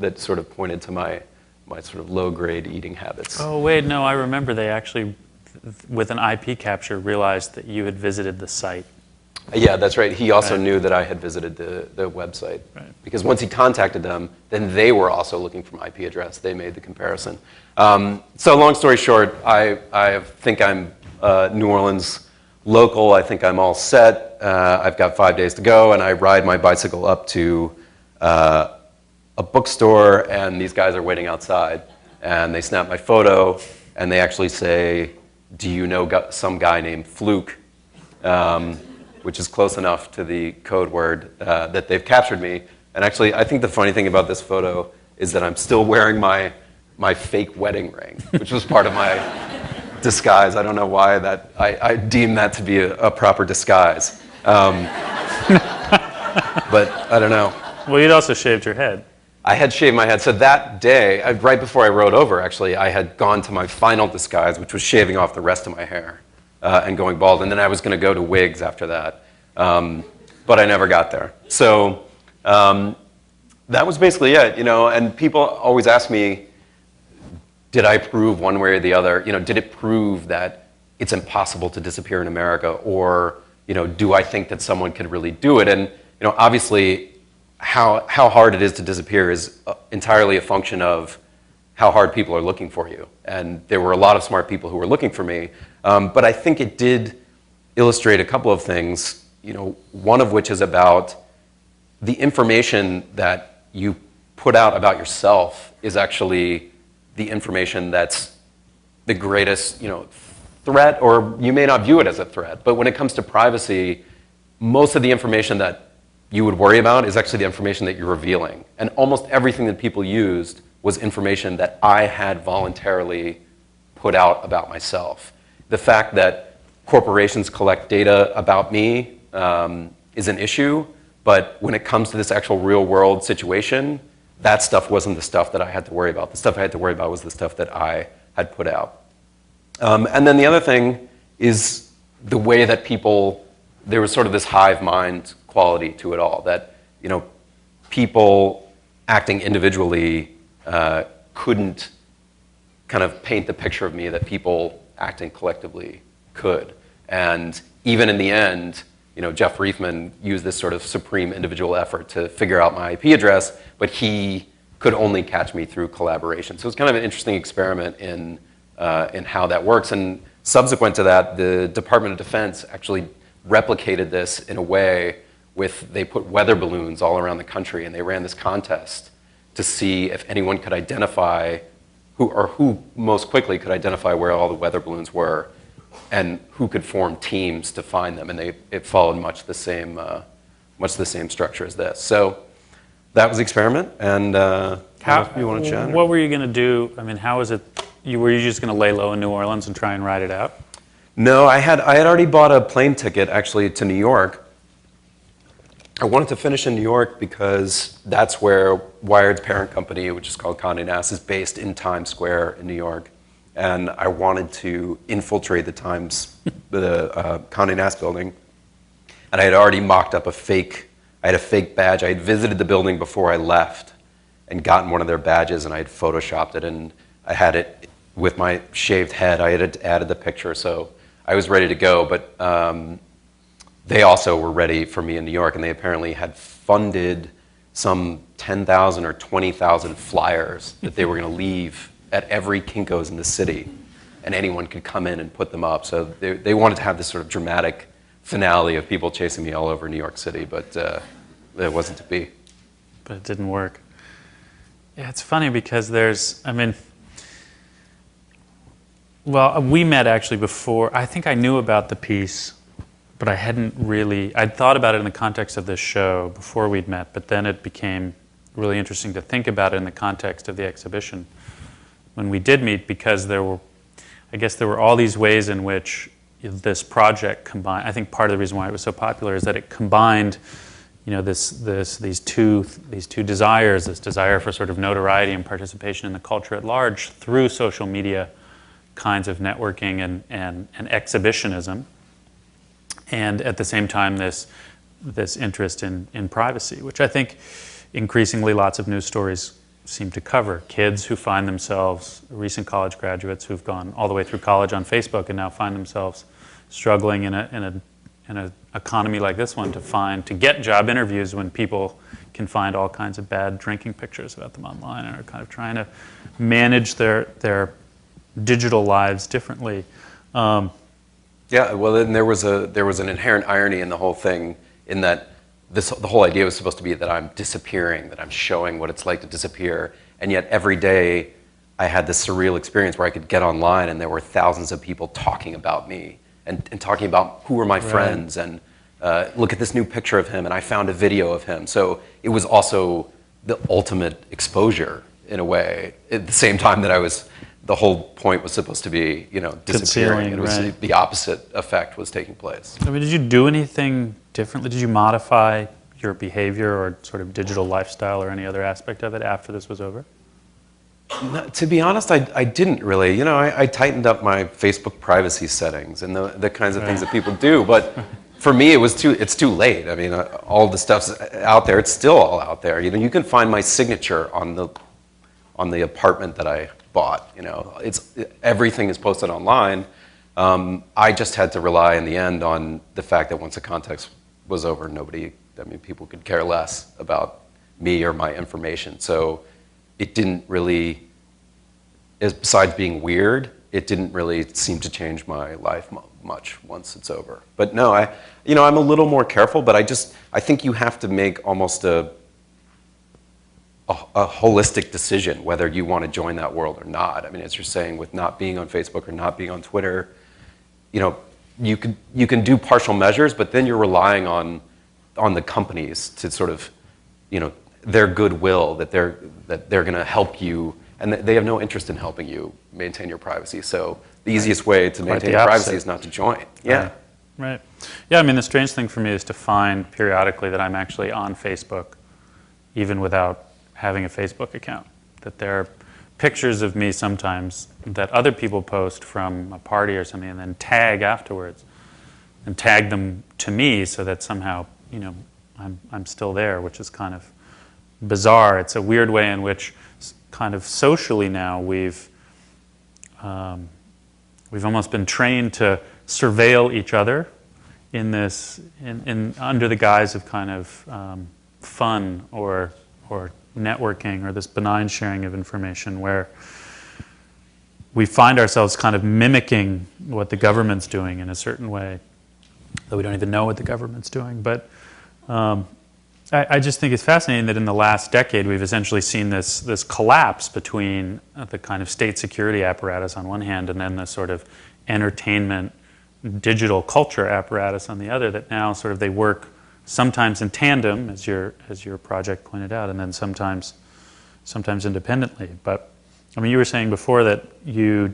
that sort of pointed to my sort of low-grade eating habits. Oh, wait, no, I remember they actually, with an IP capture, realized that you had visited the site. Yeah, that's right. He also knew that I had visited the website. Right. Because once he contacted them, then they were also looking for my IP address. They made the comparison. So long story short, I think I'm New Orleans local. I think I'm all set. I've got 5 days to go, and I ride my bicycle up to a bookstore, and these guys are waiting outside. And they snap my photo, and they actually say, "Do you know some guy named Fluke?" Which is close enough to the code word that they've captured me. And actually, I think the funny thing about this photo is that I'm still wearing my fake wedding ring, which was part of my disguise. I don't know why I deem that to be a proper disguise. But I don't know. Well, you'd also shaved your head. I had shaved my head. So that day, right before I rode over, actually, I had gone to my final disguise, which was shaving off the rest of my hair. And going bald, and then I was going to go to wigs after that, but I never got there. So that was basically it, And people always ask me, did I prove one way or the other? Did it prove that it's impossible to disappear in America, or do I think that someone could really do it? And obviously, how hard it is to disappear is entirely a function of how hard people are looking for you. And there were a lot of smart people who were looking for me. But I think it did illustrate a couple of things, one of which is about the information that you put out about yourself is actually the information that's the greatest, threat, or you may not view it as a threat. But when it comes to privacy, most of the information that you would worry about is actually the information that you're revealing. And almost everything that people used was information that I had voluntarily put out about myself. The fact that corporations collect data about me is an issue, but when it comes to this actual real-world situation, that stuff wasn't the stuff that I had to worry about. The stuff I had to worry about was the stuff that I had put out. And then the other thing is the way that there was sort of this hive mind quality to it all, that people acting individually couldn't kind of paint the picture of me that people acting collectively could. And even in the end, Jeff Reifman used this sort of supreme individual effort to figure out my IP address, but he could only catch me through collaboration. So it's kind of an interesting experiment in how that works. And subsequent to that, the Department of Defense actually replicated this in a way they put weather balloons all around the country, and they ran this contest to see if anyone could identify who most quickly could identify where all the weather balloons were, and who could form teams to find them. And it followed much the same structure as this. So that was the experiment. And how you want to chat? What were you going to do? I mean, how was it? Were you just going to lay low in New Orleans and try and ride it out? No, I had already bought a plane ticket actually to New York. I wanted to finish in New York because that's where Wired's parent company, which is called Condé Nast, is based in Times Square in New York. And I wanted to infiltrate the Condé Nast building. And I had already mocked up a fake badge. I had visited the building before I left and gotten one of their badges, and I had photoshopped it, and I had it with my shaved head. I had added the picture, so I was ready to go. But they also were ready for me in New York, and they apparently had funded some 10,000 or 20,000 flyers that they were going to leave at every Kinko's in the city, and anyone could come in and put them up. So they wanted to have this sort of dramatic finale of people chasing me all over New York City, but it wasn't to be. But it didn't work. Yeah, it's funny because we met actually before. I think I knew about the piece, but I'd thought about it in the context of this show before we'd met, but then it became really interesting to think about it in the context of the exhibition when we did meet, because there were all these ways in which this project combined. I think part of the reason why it was so popular is that it combined, these two desires, this desire for sort of notoriety and participation in the culture at large through social media kinds of networking and exhibitionism, and at the same time this interest in privacy, which I think increasingly lots of news stories seem to cover. Kids who find themselves, recent college graduates who've gone all the way through college on Facebook and now find themselves struggling in an economy like this one to get job interviews when people can find all kinds of bad drinking pictures about them online and are kind of trying to manage their digital lives differently. Yeah, well, then there was an inherent irony in the whole thing, in that the whole idea was supposed to be that I'm disappearing, that I'm showing what it's like to disappear, and yet every day I had this surreal experience where I could get online and there were thousands of people talking about me and talking about who were my friends, and look at this new picture of him, and I found a video of him. So it was also the ultimate exposure in a way. At the same time that the whole point was supposed to be, disappearing. It was the opposite effect was taking place. I mean, did you do anything differently? Did you modify your behavior or sort of digital lifestyle or any other aspect of it after this was over? No, to be honest, I didn't really. I tightened up my Facebook privacy settings and the kinds of things that people do. But for me, it's too late. I mean, all the stuff's out there. It's still all out there. You can find my signature on the apartment that I bought. Everything is posted online. I just had to rely in the end on the fact that once the context was over, people could care less about me or my information. So it didn't really, besides being weird, it didn't really seem to change my life much once it's over. But no, I'm a little more careful, but I think you have to make almost a holistic decision whether you want to join that world or not. I mean, as you're saying, with not being on Facebook or not being on Twitter, you can do partial measures, but then you're relying on the companies to sort of, their goodwill, that they're going to help you, and they have no interest in helping you maintain your privacy. So the easiest way to maintain your privacy is not to join. Yeah. Right. Yeah, I mean, the strange thing for me is to find periodically that I'm actually on Facebook, even without having a Facebook account. That there are pictures of me sometimes that other people post from a party or something and then tag afterwards and tag them to me so that somehow, I'm still there, which is kind of bizarre. It's a weird way in which kind of socially now we've almost been trained to surveil each other in this under the guise of kind of fun or networking or this benign sharing of information, where we find ourselves kind of mimicking what the government's doing in a certain way, though we don't even know what the government's doing. But I just think it's fascinating that in the last decade we've essentially seen this collapse between the kind of state security apparatus on one hand and then the sort of entertainment digital culture apparatus on the other, that now sort of they work sometimes in tandem, as your project pointed out, and then sometimes independently. But I mean, you were saying before that you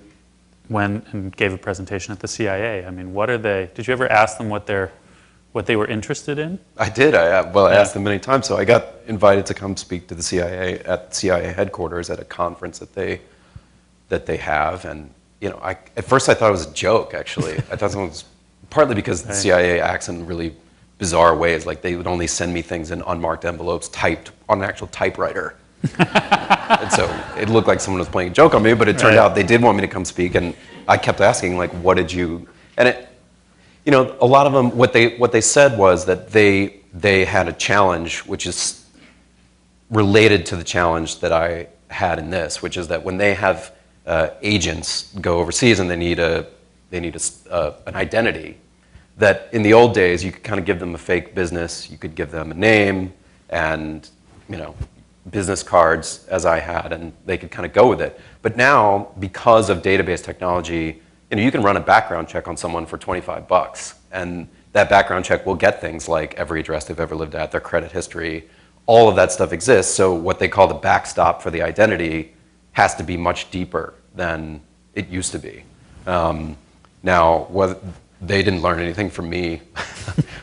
went and gave a presentation at the CIA. I mean, did you ever ask them what they were interested in? I did. I asked them many times. So I got invited to come speak to the CIA at CIA headquarters at a conference that they have, and at first I thought it was a joke. Actually, I thought someone was, partly because the CIA acts in really bizarre ways. Like, they would only send me things in unmarked envelopes typed on an actual typewriter. And so it looked like someone was playing a joke on me, but it turned out they did want me to come speak, and I kept asking, like, what did you... And a lot of them, what they said was that they had a challenge which is related to the challenge that I had in this, which is that when they have agents go overseas and they need an identity, that in the old days you could kind of give them a fake business, you could give them a name and business cards, as I had, and they could kind of go with it. But now, because of database technology, you can run a background check on someone for $25, and that background check will get things like every address they've ever lived at, their credit history, all of that stuff exists. So what they call the backstop for the identity has to be much deeper than it used to be. Now, whether they didn't learn anything from me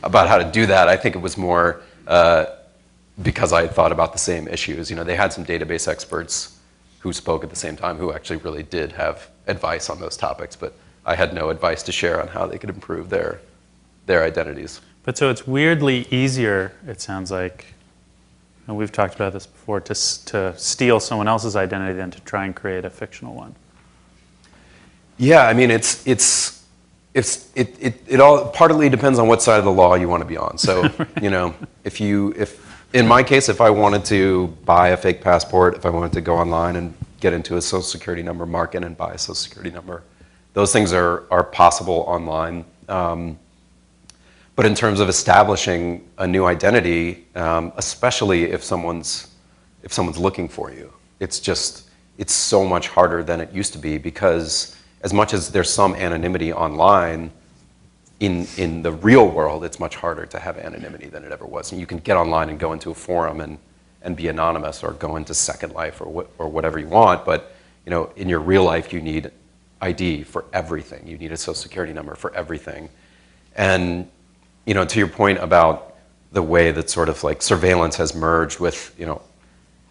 about how to do that. I think it was more because I had thought about the same issues. They had some database experts who spoke at the same time who actually really did have advice on those topics, but I had no advice to share on how they could improve their identities. But so it's weirdly easier, it sounds like, and we've talked about this before, to steal someone else's identity than to try and create a fictional one. Yeah, I mean, it all partly depends on what side of the law you want to be on. So, you know, if in my case, if I wanted to buy a fake passport, if I wanted to go online and get into a social security number, mark in and buy a social security number, those things are possible online. But in terms of establishing a new identity, especially if someone's looking for you, it's so much harder than it used to be, because as much as there's some anonymity online, in the real world, it's much harder to have anonymity than it ever was. And you can get online and go into a forum and be anonymous, or go into Second Life or whatever you want. But you know, in your real life, you need ID for everything. You need a social security number for everything. And you know, to your point about the way that sort of like surveillance has merged with, you know,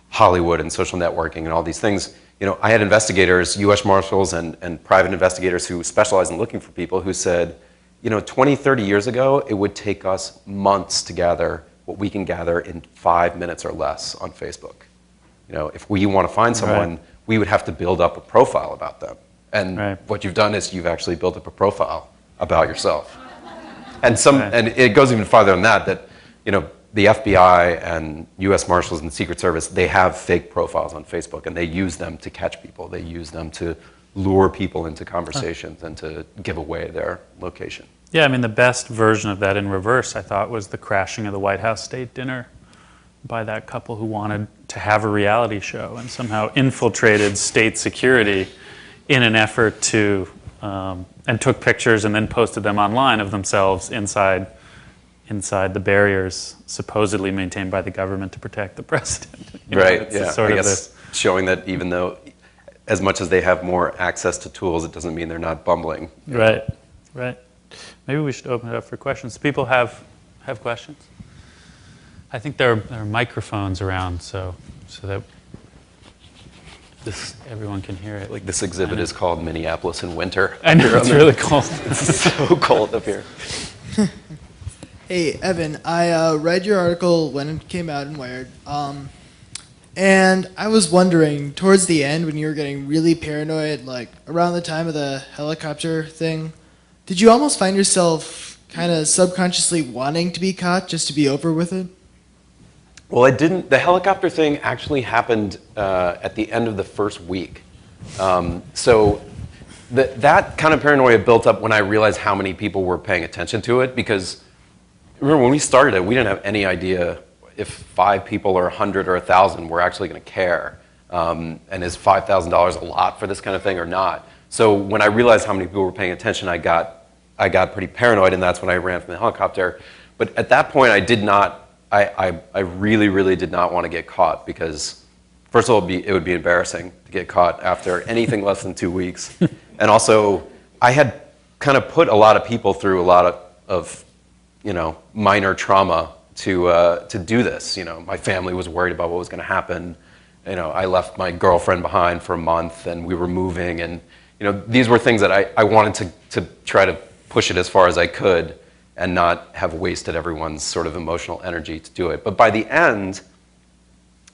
Hollywood and social networking and all these things. You know, I had investigators, U.S. Marshals and private investigators who specialize in looking for people, who said, you know, 20, 30 years ago, it would take us months to gather what we can gather in 5 minutes or less on Facebook. You know, if we want to find someone, we would have to build up a profile about them. And what you've done is you've actually built up a profile about yourself. And and it goes even farther than that, you know, the FBI and U.S. Marshals and the Secret Service, they have fake profiles on Facebook, and they use them to catch people. They use them to lure people into conversations and to give away their location. Yeah, I mean, the best version of that in reverse, I thought, was the crashing of the White House state dinner by that couple who wanted to have a reality show and somehow infiltrated state security in an effort to, and took pictures and then posted them online of themselves inside the barriers supposedly maintained by the government to protect the president. You know, right, yeah. I guess showing that even though, as much as they have more access to tools, it doesn't mean they're not bumbling. Right, right. Maybe we should open it up for questions. People have questions? I think there are microphones around so that everyone can hear it. Like, this exhibit is called Minneapolis in Winter. I know, it's really cold. It's so cold up here. Hey, Evan, I read your article when it came out in Wired, and I was wondering, towards the end, when you were getting really paranoid, like around the time of the helicopter thing, did you almost find yourself kind of subconsciously wanting to be caught just to be over with it? Well, it didn't. The helicopter thing actually happened at the end of the first week. So that kind of paranoia built up when I realized how many people were paying attention to it, because remember, when we started it, we didn't have any idea if 5 people or 100 or 1,000 were actually going to care. And is $5,000 a lot for this kind of thing or not? So when I realized how many people were paying attention, I got pretty paranoid, and that's when I ran from the helicopter. But at that point, I really, really did not want to get caught, because first of all, it would be embarrassing to get caught after anything less than 2 weeks. And also, I had kind of put a lot of people through a lot of you know, minor trauma to do this. You know, my family was worried about what was going to happen. You know, I left my girlfriend behind for a month, and we were moving, and you know, these were things that I wanted to try to push it as far as I could and not have wasted everyone's sort of emotional energy to do it. But by the end,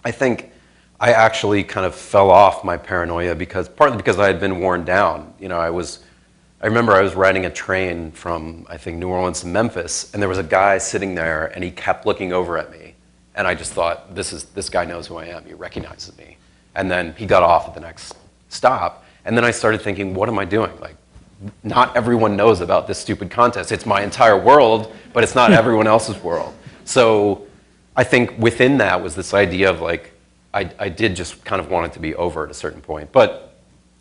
I think I actually kind of fell off my paranoia, partly because I had been worn down. You know, I remember I was riding a train from, I think, New Orleans to Memphis, and there was a guy sitting there, and he kept looking over at me. And I just thought, this guy knows who I am. He recognizes me. And then he got off at the next stop. And then I started thinking, what am I doing? Like, not everyone knows about this stupid contest. It's my entire world, but it's not everyone else's world. So I think within that was this idea of, like, I did just kind of want it to be over at a certain point. But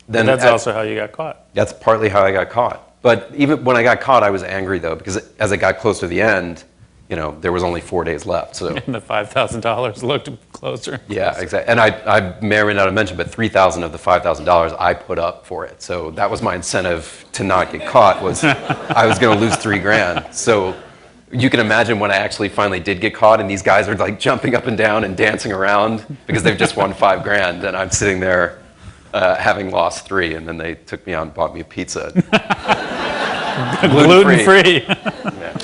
then that's also how you got caught. That's partly how I got caught. But even when I got caught, I was angry, though, because as I got closer to the end, you know, there was only 4 days left. So and the $5,000 looked closer. Yeah, exactly. And I may or may not have mentioned, but $3,000 of the $5,000 I put up for it. So that was my incentive to not get caught, was I was going to lose $3,000. So you can imagine when I actually finally did get caught, and these guys are like jumping up and down and dancing around because they've just won $5,000, and I'm sitting there having lost $3,000, and then they took me out and bought me a pizza. Gluten-free. Yeah.